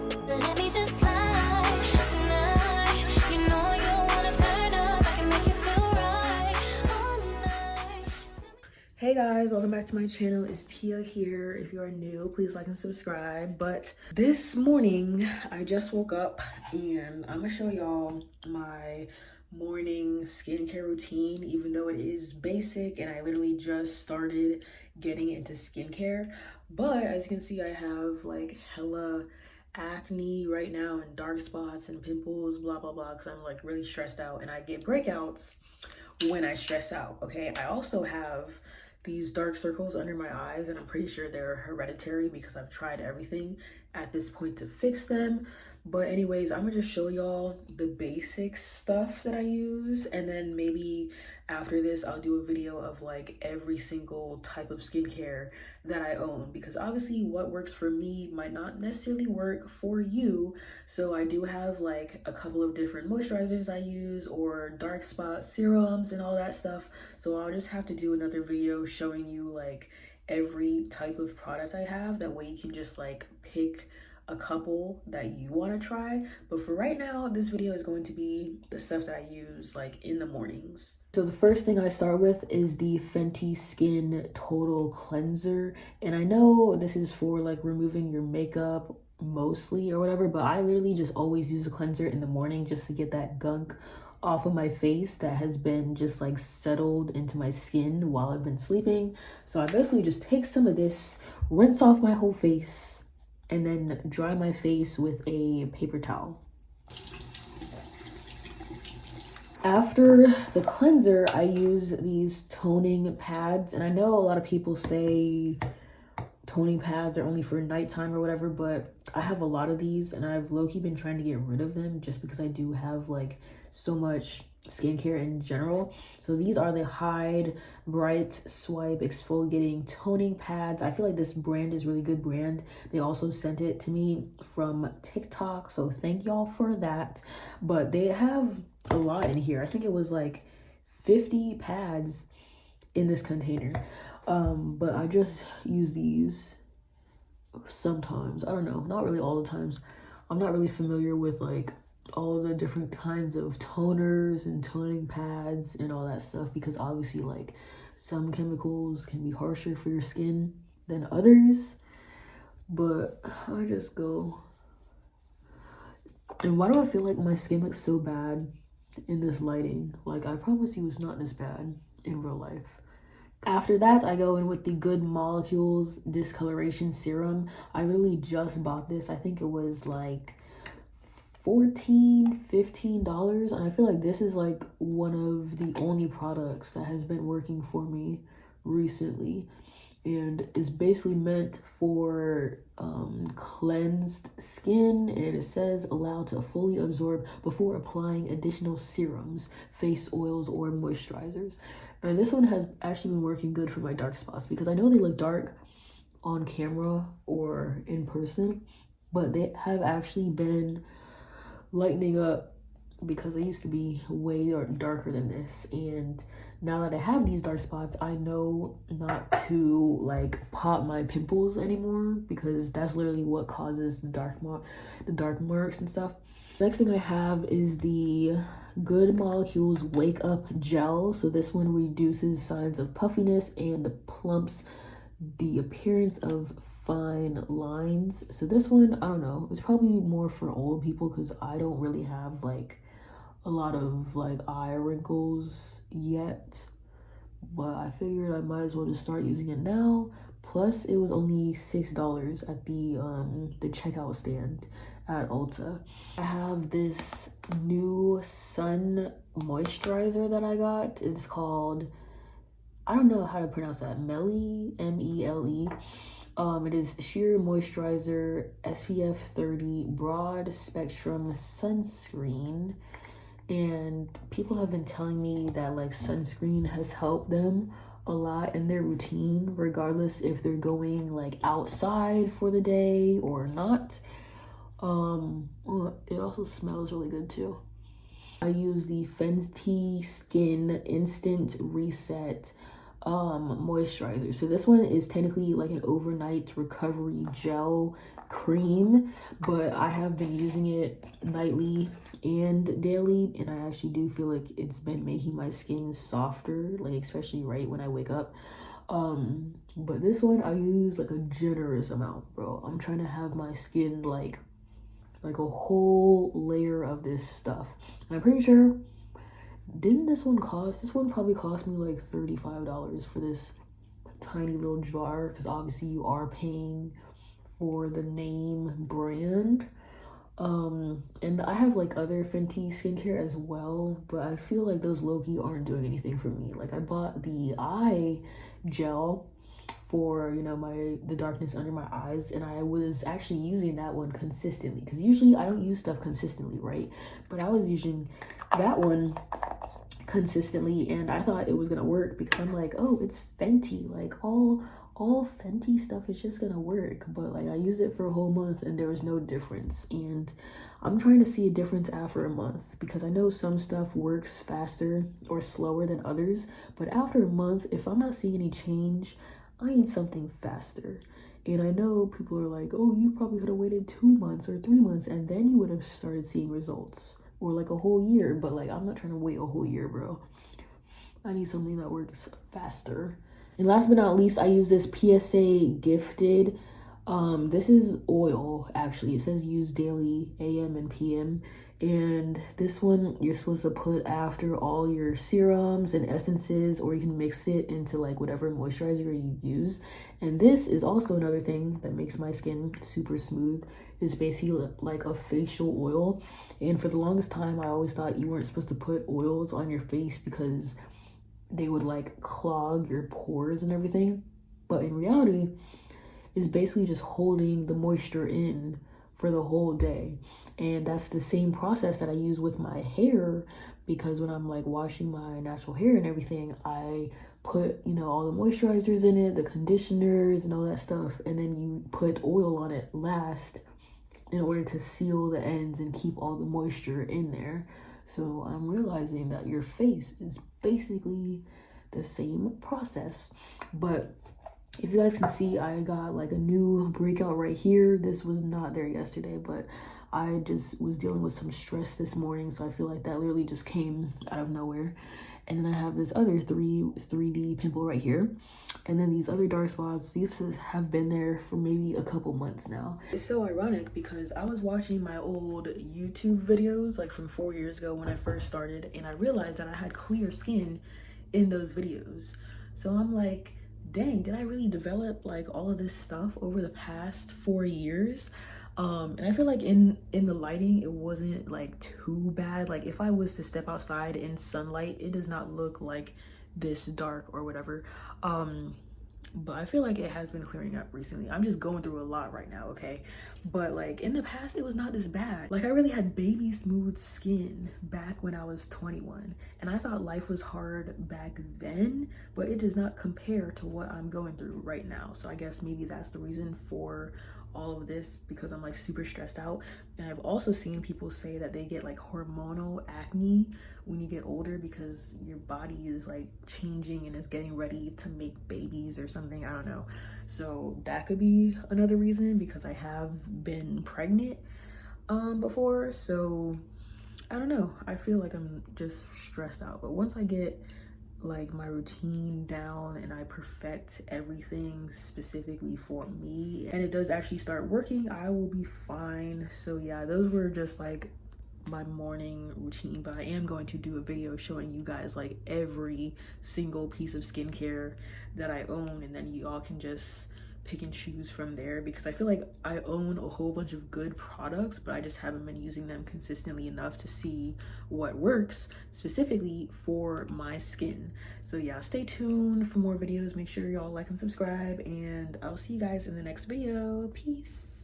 Let me just slide tonight. You know you wanna turn up. I can make you feel right all night. Hey guys, welcome back to my channel. It's Tia here. If you are new, please like and subscribe. But this morning, I just woke up and I'm gonna show y'all my morning skincare routine, even though it is basic and I literally just started getting into skincare. But as you can see, I have like hella acne right now and dark spots and pimples, blah blah blah, because I'm like really stressed out and I get breakouts when I stress out. Okay, I also have these dark circles under my eyes, and I'm pretty sure they're hereditary because I've tried everything at this point to fix them. But anyways, I'm gonna just show y'all the basic stuff that I use, and then maybe after this I'll do a video of like every single type of skincare that I own, because obviously what works for me might not necessarily work for you. So I do have like a couple of different moisturizers I use, or dark spot serums and all that stuff. So I'll just have to do another video showing you like every type of product I have. That way you can just like pick a couple that you want to try. But for right now, this video is going to be the stuff that I use like in the mornings. So the first thing I start with is the Fenty Skin Total Cleanser. And I know this is for like removing your makeup mostly or whatever, but I literally just always use a cleanser in the morning just to get that gunk off of my face that has been just like settled into my skin while I've been sleeping. So I basically just take some of this, rinse off my whole face, and then dry my face with a paper towel. After the cleanser, I use these toning pads, and I know a lot of people say toning pads are only for nighttime or whatever, but I have a lot of these and I've low-key been trying to get rid of them just because I do have like so much skincare in general. So these are the Hide Bright Swipe Exfoliating Toning Pads. I feel like this brand is really good brand. They also sent it to me from TikTok, so thank y'all for that. But they have a lot in here. I think it was like 50 pads in this container. But I just use these sometimes. I don't know, not really all the times. I'm not really familiar with like all the different kinds of toners and toning pads and all that stuff, because obviously like some chemicals can be harsher for your skin than others. But I just go. And why do I feel like my skin looks so bad in this lighting? Like, I promise you it's not this bad in real life. After that, I go in with the Good Molecules Discoloration Serum. I literally just bought this. I think it was like $15 and I feel like this is like one of the only products that has been working for me recently, and is basically meant for cleansed skin, and it says allow to fully absorb before applying additional serums, face oils, or moisturizers. And this one has actually been working good for my dark spots, because I know they look dark on camera or in person, but they have actually been lightening up, because they used to be way darker than this. And now that I have these dark spots, I know not to like pop my pimples anymore, because that's literally what causes the dark marks and stuff. Next thing I have is the Good Molecules Wake Up Gel. So this one reduces signs of puffiness and plumps the appearance of fine lines. So this one, I don't know, it's probably more for old people, because I don't really have like a lot of like eye wrinkles yet, but I figured I might as well just start using it now. Plus it was only $6 at the checkout stand at Ulta. I have this new sun moisturizer that I got. It's called, I don't know how to pronounce that, Mele, M-E-L-E. It is sheer moisturizer, SPF 30, broad spectrum sunscreen. And people have been telling me that like sunscreen has helped them a lot in their routine, regardless if they're going like outside for the day or not. It also smells really good too. I use the Fenty Skin Instant Reset moisturizer. So this one is technically like an overnight recovery gel cream, but I have been using it nightly and daily, and I actually do feel like it's been making my skin softer, like especially right when I wake up. But this one I use like a generous amount, bro. I'm trying to have my skin like a whole layer of this stuff. And I'm pretty sure, didn't this one probably cost me like $35 for this tiny little jar, because obviously you are paying for the name brand. And I have like other Fenty skincare as well, but I feel like those low-key aren't doing anything for me. Like I bought the eye gel for, you know, the darkness under my eyes, and I was actually using that one consistently, because usually I don't use stuff consistently, right? But I was using that one consistently, and I thought it was gonna work because I'm like, oh, it's Fenty, like all Fenty stuff is just gonna work. But like I used it for a whole month and there was no difference, and I'm trying to see a difference after a month, because I know some stuff works faster or slower than others, but after a month, if I'm not seeing any change, I need something faster. And I know people are like, oh, you probably could have waited 2 months or 3 months and then you would have started seeing results, or like a whole year. But like I'm not trying to wait a whole year, bro. I need something that works faster. And last but not least, I use this PSA Gifted. This is oil, actually. It says use daily, AM and PM. And this one you're supposed to put after all your serums and essences, or you can mix it into like whatever moisturizer you use. And this is also another thing that makes my skin super smooth. It's basically like a facial oil. And for the longest time, I always thought you weren't supposed to put oils on your face because they would like clog your pores and everything. But in reality, it's basically just holding the moisture in for the whole day. And that's the same process that I use with my hair, because when I'm like washing my natural hair and everything, I put, you know, all the moisturizers in it, the conditioners and all that stuff, and then you put oil on it last in order to seal the ends and keep all the moisture in there. So I'm realizing that your face is basically the same process. But if you guys can see, I got like a new breakout right here. This was not there yesterday, but I just was dealing with some stress this morning, so I feel like that literally just came out of nowhere. And then I have this other 3D pimple right here. And then these other dark spots, these have been there for maybe a couple months now. It's so ironic because I was watching my old YouTube videos like from 4 years ago when I first started, and I realized that I had clear skin in those videos. So I'm like, dang, did I really develop like all of this stuff over the past 4 years? And I feel like in the lighting, it wasn't like too bad. Like if I was to step outside in sunlight, it does not look like this dark or whatever. But I feel like it has been clearing up recently. I'm just going through a lot right now, okay? But like in the past, it was not this bad. Like I really had baby smooth skin back when I was 21. And I thought life was hard back then, but it does not compare to what I'm going through right now. So I guess maybe that's the reason for all of this, because I'm like super stressed out. And I've also seen people say that they get like hormonal acne when you get older because your body is like changing and is getting ready to make babies or something. I don't know. So that could be another reason, because I have been pregnant before. So I don't know. I feel like I'm just stressed out. But once I get like my routine down and I perfect everything specifically for me, and it does actually start working, I will be fine. So yeah, those were just like my morning routine, but I am going to do a video showing you guys like every single piece of skincare that I own, and then you all can just pick and choose from there, because I feel like I own a whole bunch of good products, but I just haven't been using them consistently enough to see what works specifically for my skin. So yeah, stay tuned for more videos. Make sure y'all like and subscribe, and I'll see you guys in the next video. Peace.